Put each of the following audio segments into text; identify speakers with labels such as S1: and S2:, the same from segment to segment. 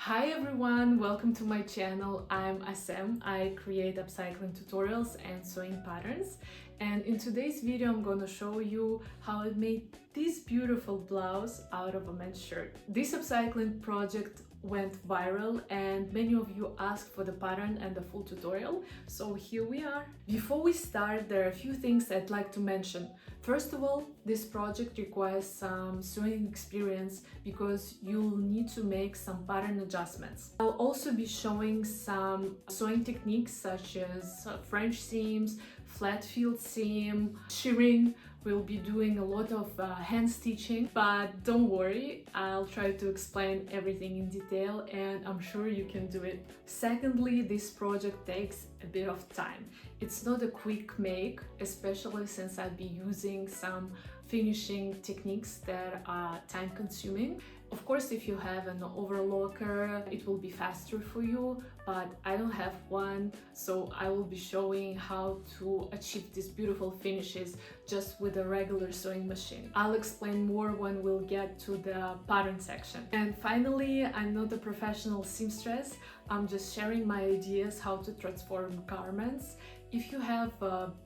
S1: Hi everyone, welcome to my channel. I'm Asem. I create upcycling tutorials and sewing patterns. And in today's video, I'm going to show you how I made this beautiful blouse out of a men's shirt. This upcycling project went viral and many of you asked for the pattern and the full tutorial. So here we are. Before we start, there are a few things I'd like to mention. First of all, this project requires some sewing experience because you'll need to make some pattern adjustments. I'll also be showing some sewing techniques such as French seams, flat field seam, shirring. We'll be doing a lot of hand stitching, but don't worry, I'll try to explain everything in detail and I'm sure you can do it. Secondly, this project takes a bit of time. It's not a quick make, especially since I'll be using some finishing techniques that are time consuming. Of course, if you have an overlocker, it will be faster for you, but I don't have one, so I will be showing how to achieve these beautiful finishes just with a regular sewing machine. I'll explain more when we'll get to the pattern section. And finally, I'm not a professional seamstress. I'm just sharing my ideas how to transform garments. If you have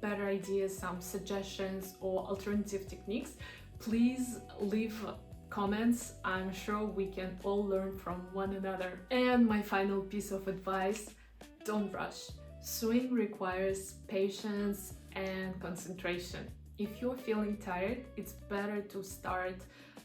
S1: better ideas, some suggestions or alternative techniques, please leave comments. I'm sure we can all learn from one another. And my final piece of advice, don't rush. Sewing requires patience and concentration. If you're feeling tired, it's better to start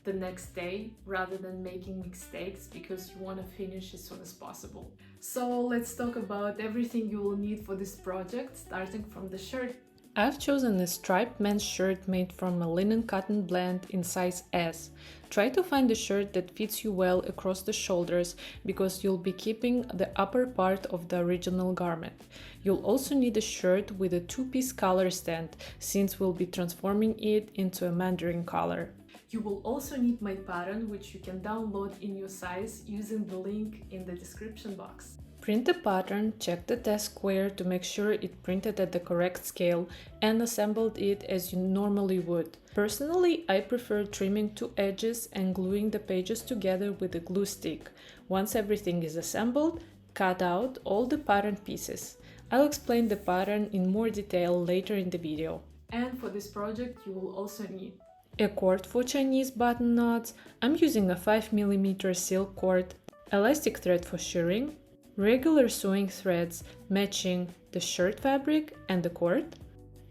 S1: the next day rather than making mistakes because you want to finish as soon as possible. So let's talk about everything you will need for this project, starting from the shirt. I've chosen a striped men's shirt made from a linen cotton blend in size S. Try to find a shirt that fits you well across the shoulders because you'll be keeping the upper part of the original garment. You'll also need a shirt with a two-piece collar stand since we'll be transforming it into a mandarin color. You will also need my pattern, which you can download in your size using the link in the description box. Print the pattern, check the test square to make sure it printed at the correct scale and assembled it as you normally would. Personally, I prefer trimming two edges and gluing the pages together with a glue stick. Once everything is assembled, cut out all the pattern pieces. I'll explain the pattern in more detail later in the video. And for this project, you will also need a cord for Chinese button knots. I'm using a 5mm silk cord, elastic thread for shirring, regular sewing threads matching the shirt fabric and the cord,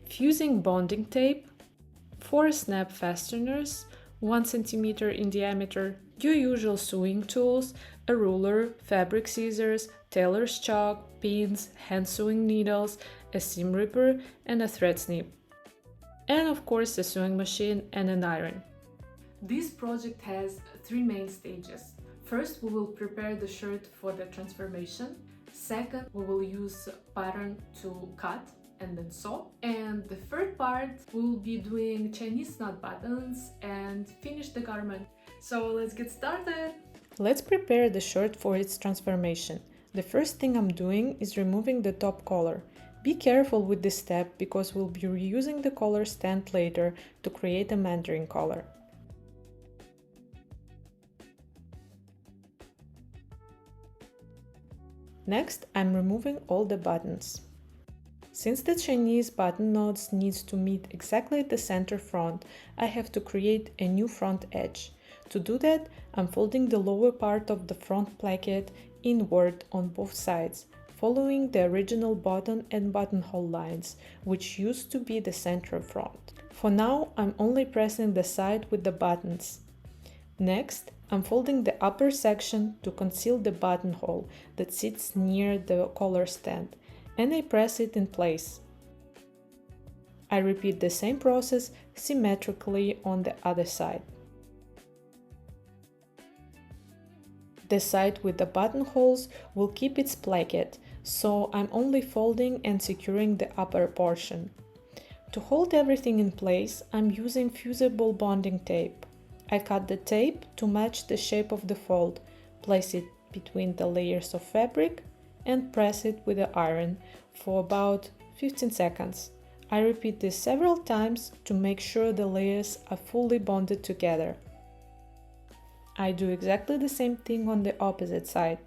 S1: fusing bonding tape, 4 snap fasteners, 1 cm in diameter, your usual sewing tools, a ruler, fabric scissors, tailor's chalk, pins, hand sewing needles, a seam ripper and a thread snip. And of course a sewing machine and an iron. This project has 3 main stages. First, we will prepare the shirt for the transformation. Second, we will use pattern to cut and then sew. And the third part, we will be doing Chinese knot buttons and finish the garment. So let's get started! Let's prepare the shirt for its transformation. The first thing I'm doing is removing the top collar. Be careful with this step because we'll be reusing the collar stand later to create a mandarin collar. Next, I'm removing all the buttons. Since the Chinese button knots needs to meet exactly at the center front, I have to create a new front edge. To do that, I'm folding the lower part of the front placket inward on both sides, following the original button and buttonhole lines, which used to be the center front. For now, I'm only pressing the side with the buttons. Next, I'm folding the upper section to conceal the buttonhole that sits near the collar stand, and I press it in place. I repeat the same process symmetrically on the other side. The side with the buttonholes will keep its placket, so I'm only folding and securing the upper portion. To hold everything in place, I'm using fusible bonding tape. I cut the tape to match the shape of the fold, place it between the layers of fabric and press it with the iron for about 15 seconds. I repeat this several times to make sure the layers are fully bonded together. I do exactly the same thing on the opposite side.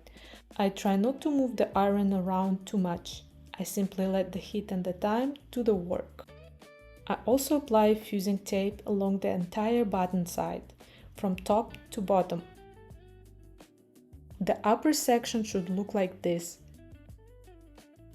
S1: I try not to move the iron around too much. I simply let the heat and the time do the work. I also apply fusing tape along the entire button side, from top to bottom. The upper section should look like this,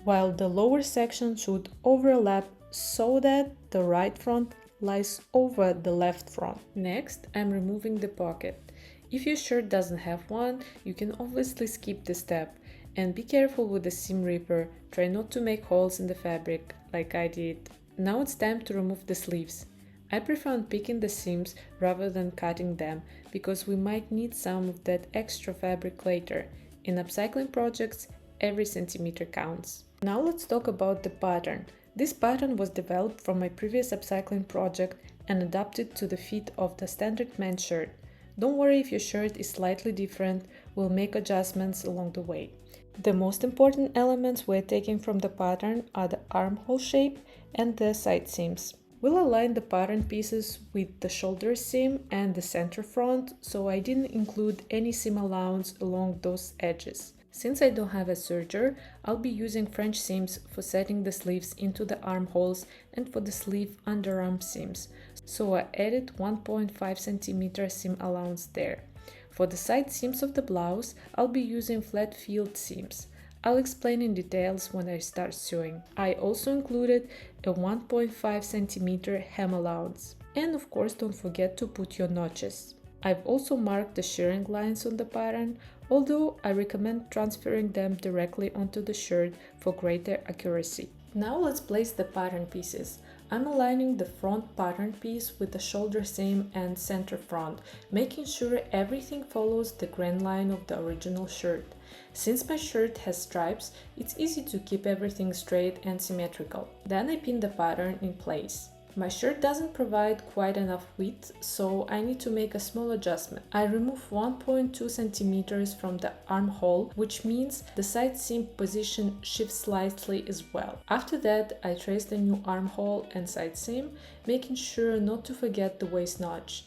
S1: while the lower section should overlap so that the right front lies over the left front. Next, I'm removing the pocket. If your shirt doesn't have one, you can obviously skip this step. And be careful with the seam ripper, try not to make holes in the fabric like I did. Now it's time to remove the sleeves. I prefer unpicking the seams rather than cutting them because we might need some of that extra fabric later. In upcycling projects, every centimeter counts. Now let's talk about the pattern. This pattern was developed from my previous upcycling project and adapted to the fit of the standard men's shirt. Don't worry if your shirt is slightly different, we'll make adjustments along the way. The most important elements we're taking from the pattern are the armhole shape and the side seams. We'll align the pattern pieces with the shoulder seam and the center front, so I didn't include any seam allowance along those edges. Since I don't have a serger, I'll be using French seams for setting the sleeves into the armholes and for the sleeve underarm seams, so I added 1.5 cm seam allowance there. For the side seams of the blouse, I'll be using flat field seams. I'll explain in details when I start sewing. I also included a 1.5 cm hem allowance. And of course, don't forget to put your notches. I've also marked the shirring lines on the pattern, although I recommend transferring them directly onto the shirt for greater accuracy. Now let's place the pattern pieces. I'm aligning the front pattern piece with the shoulder seam and center front, making sure everything follows the grain line of the original shirt. Since my shirt has stripes, it's easy to keep everything straight and symmetrical. Then I pin the pattern in place. My shirt doesn't provide quite enough width, so I need to make a small adjustment. I remove 1.2 centimeters from the armhole, which means the side seam position shifts slightly as well. After that, I trace the new armhole and side seam, making sure not to forget the waist notch.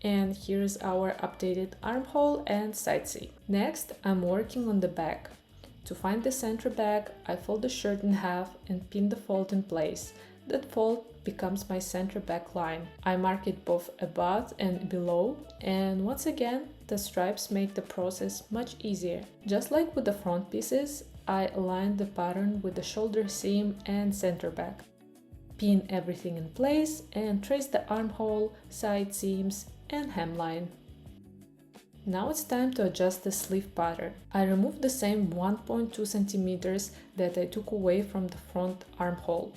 S1: And here's our updated armhole and side seam. Next, I'm working on the back. To find the center back, I fold the shirt in half and pin the fold in place. That fold becomes my center back line. I mark it both above and below, and once again, the stripes make the process much easier. Just like with the front pieces, I align the pattern with the shoulder seam and center back. Pin everything in place and trace the armhole, side seams, and hemline. Now it's time to adjust the sleeve pattern. I removed the same 1.2 centimeters that I took away from the front armhole.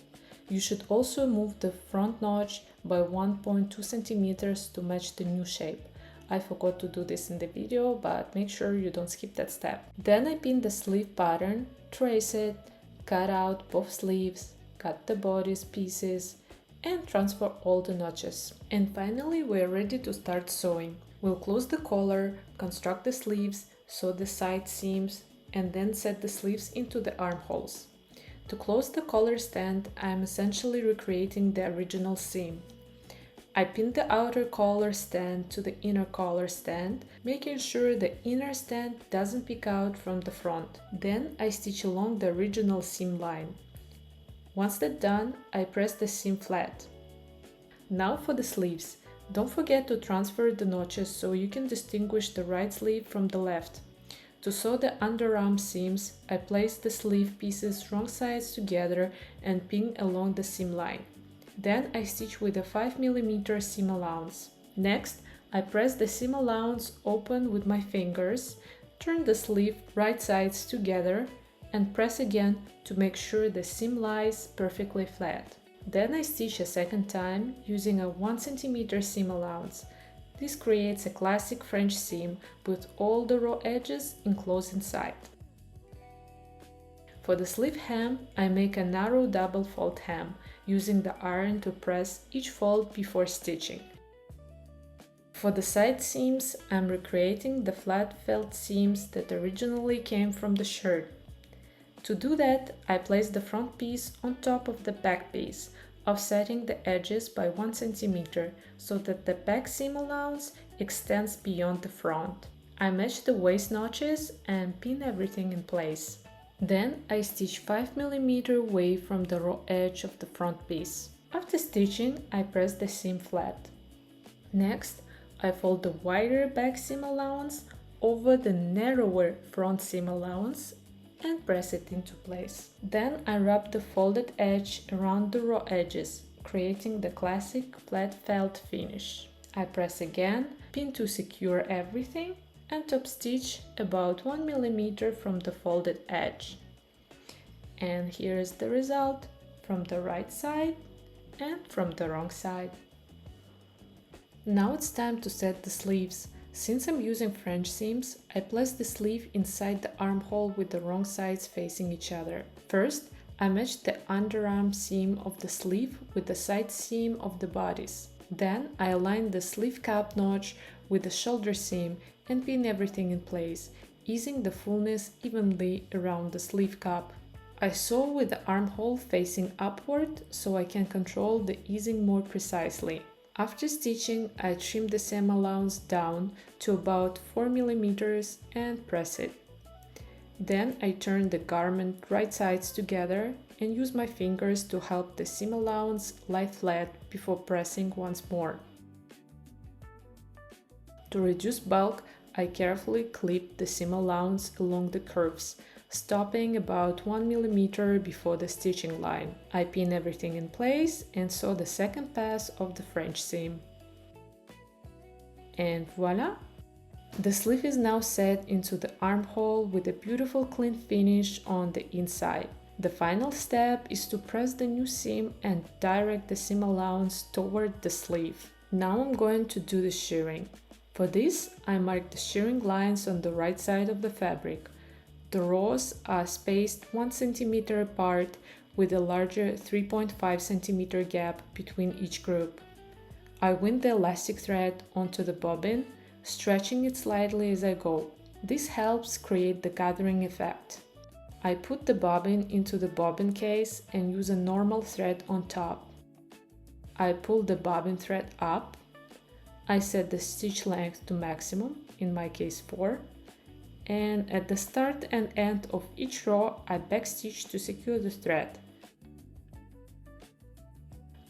S1: You should also move the front notch by 1.2 centimeters to match the new shape. I forgot to do this in the video, but make sure you don't skip that step. Then I pin the sleeve pattern, trace it, cut out both sleeves, cut the bodice pieces, and transfer all the notches. And finally, we're ready to start sewing. We'll close the collar, construct the sleeves, sew the side seams, and then set the sleeves into the armholes. To close the collar stand, I'm essentially recreating the original seam. I pin the outer collar stand to the inner collar stand, making sure the inner stand doesn't peek out from the front. Then I stitch along the original seam line. Once that's done, I press the seam flat. Now for the sleeves. Don't forget to transfer the notches so you can distinguish the right sleeve from the left. To sew the underarm seams, I place the sleeve pieces wrong sides together and pin along the seam line. Then I stitch with a 5 mm seam allowance. Next, I press the seam allowance open with my fingers, turn the sleeve right sides together, and press again to make sure the seam lies perfectly flat. Then I stitch a second time using a 1 cm seam allowance. This creates a classic French seam with all the raw edges enclosed inside. For the sleeve hem, I make a narrow double fold hem, using the iron to press each fold before stitching. For the side seams, I'm recreating the flat felt seams that originally came from the shirt. To do that, I place the front piece on top of the back piece, offsetting the edges by 1 cm so that the back seam allowance extends beyond the front. I match the waist notches and pin everything in place. Then I stitch 5 mm away from the raw edge of the front piece. After stitching, I press the seam flat. Next, I fold the wider back seam allowance over the narrower front seam allowance and press it into place. Then I wrap the folded edge around the raw edges, creating the classic flat felt finish. I press again, pin to secure everything, and top stitch about 1 mm from the folded edge. And here is the result from the right side and from the wrong side. Now it's time to set the sleeves. Since I'm using French seams, I place the sleeve inside the armhole with the wrong sides facing each other. First, I match the underarm seam of the sleeve with the side seam of the bodice. Then I align the sleeve cap notch with the shoulder seam and pin everything in place, easing the fullness evenly around the sleeve cap. I sew with the armhole facing upward so I can control the easing more precisely. After stitching, I trim the seam allowance down to about 4 mm and press it. Then I turn the garment right sides together and use my fingers to help the seam allowance lie flat before pressing once more. To reduce bulk, I carefully clip the seam allowance along the curves, stopping about 1 mm before the stitching line. I pin everything in place and sew the second pass of the French seam. And voila! The sleeve is now set into the armhole with a beautiful clean finish on the inside. The final step is to press the new seam and direct the seam allowance toward the sleeve. Now I'm going to do the shirring. For this, I mark the shirring lines on the right side of the fabric. The rows are spaced 1 cm apart with a larger 3.5 cm gap between each group. I wind the elastic thread onto the bobbin, stretching it slightly as I go. This helps create the gathering effect. I put the bobbin into the bobbin case and use a normal thread on top. I pull the bobbin thread up. I set the stitch length to maximum, in my case 4, and at the start and end of each row I backstitch to secure the thread.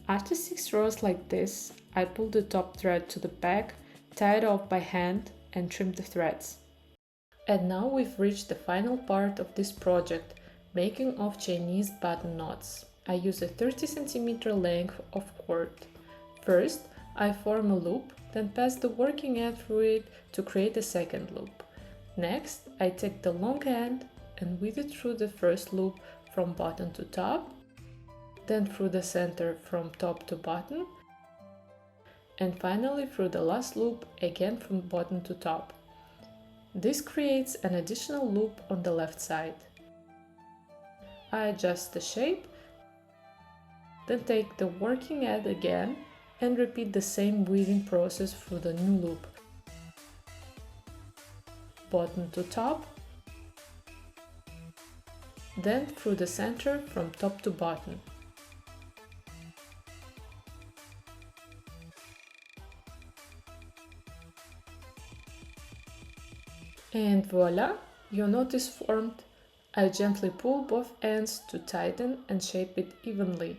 S1: After 6 rows like this, I pull the top thread to the back, tie it off by hand and trim the threads. And now we've reached the final part of this project, making of Chinese button knots. I use a 30 cm length of cord. First, I form a loop, then pass the working end through it to create a second loop. Next, I take the long end and weave it through the first loop from bottom to top, then through the center from top to bottom, and finally through the last loop again from bottom to top. This creates an additional loop on the left side. I adjust the shape, then take the working end again and repeat the same weaving process through the new loop. Bottom to top, then through the center from top to bottom. And voila, your knot is formed. I gently pull both ends to tighten and shape it evenly.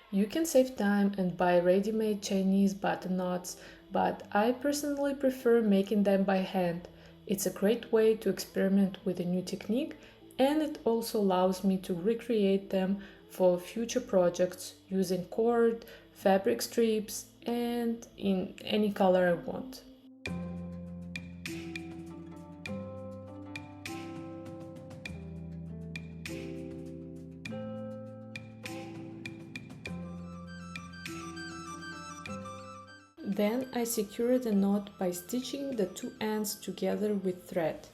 S1: You can save time and buy ready-made Chinese button knots, but I personally prefer making them by hand. It's a great way to experiment with a new technique, and it also allows me to recreate them for future projects using cord, fabric strips, and in any color I want. Then I secure the knot by stitching the two ends together with thread.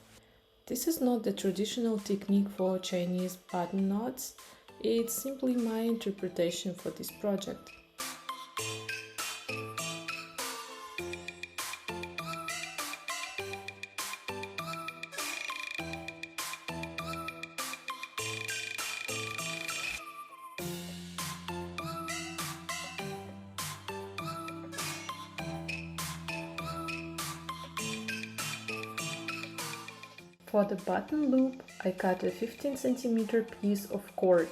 S1: This is not the traditional technique for Chinese button knots, it's simply my interpretation for this project. For the button loop, I cut a 15 cm piece of cord.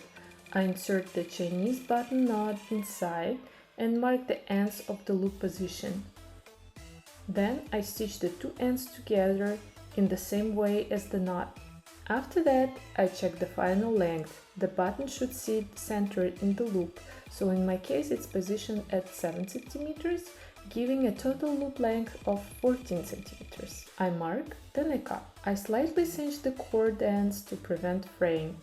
S1: I insert the Chinese button knot inside and mark the ends of the loop position. Then I stitch the two ends together in the same way as the knot. After that, I check the final length. The button should sit centered in the loop, so in my case it's positioned at 7 cm, giving a total loop length of 14 cm. I mark, then I cut. I slightly cinch the cord ends to prevent fraying.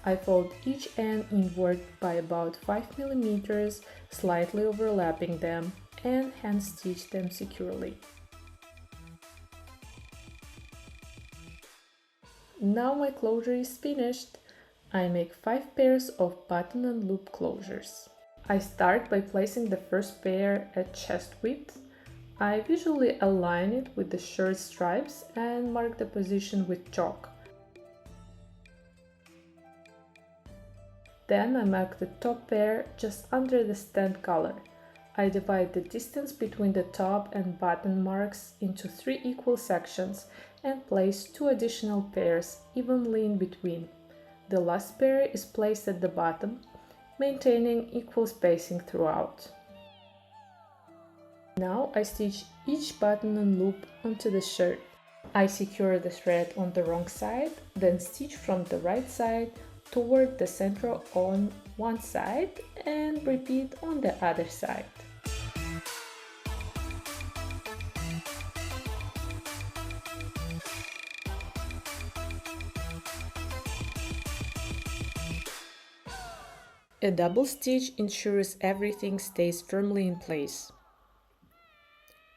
S1: I fold each end inward by about 5 mm, slightly overlapping them, and hand stitch them securely. Now my closure is finished. I make 5 pairs of button and loop closures. I start by placing the first pair at chest width. I visually align it with the shirt stripes and mark the position with chalk. Then I mark the top pair just under the stand collar. I divide the distance between the top and bottom marks into 3 equal sections and place 2 additional pairs evenly in between. The last pair is placed at the bottom, maintaining equal spacing throughout. Now I stitch each button and loop onto the shirt. I secure the thread on the wrong side, then stitch from the right side toward the center on one side and repeat on the other side. A double stitch ensures everything stays firmly in place.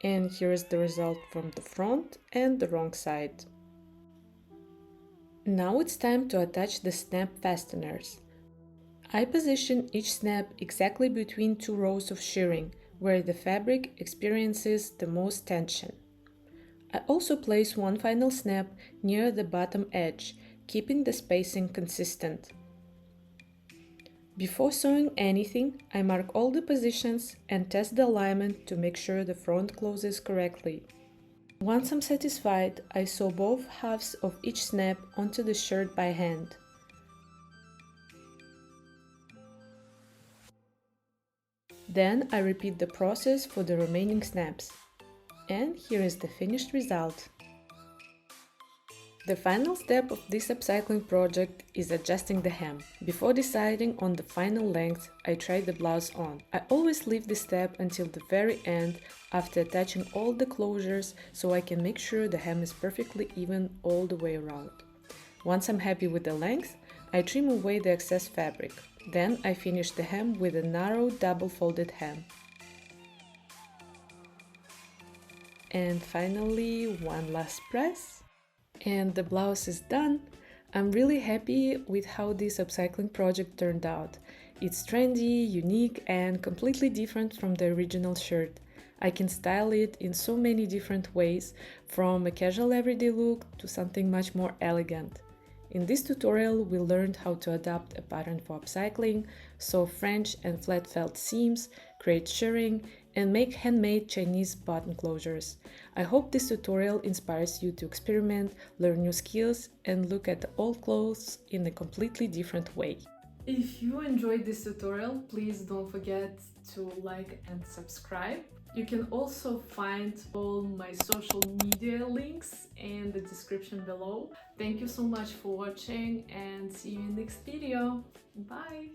S1: And here is the result from the front and the wrong side. Now it's time to attach the snap fasteners. I position each snap exactly between 2 rows of shirring, where the fabric experiences the most tension. I also place one final snap near the bottom edge, keeping the spacing consistent. Before sewing anything, I mark all the positions and test the alignment to make sure the front closes correctly. Once I'm satisfied, I sew both halves of each snap onto the shirt by hand. Then I repeat the process for the remaining snaps. And here is the finished result. The final step of this upcycling project is adjusting the hem. Before deciding on the final length, I try the blouse on. I always leave this step until the very end after attaching all the closures so I can make sure the hem is perfectly even all the way around. Once I'm happy with the length, I trim away the excess fabric. Then I finish the hem with a narrow double-folded hem. And finally, one last press. And the blouse is done. I'm really happy with how this upcycling project turned out. It's trendy, unique, and completely different from the original shirt. I can style it in so many different ways, from a casual everyday look to something much more elegant. In this tutorial, we learned how to adapt a pattern for upcycling, sew French and flat felt seams, create shirring, and make handmade Chinese button closures. I hope this tutorial inspires you to experiment, learn new skills, and look at the old clothes in a completely different way. If you enjoyed this tutorial, please don't forget to like and subscribe. You can also find all my social media links in the description below. Thank you so much for watching and see you in the next video. Bye!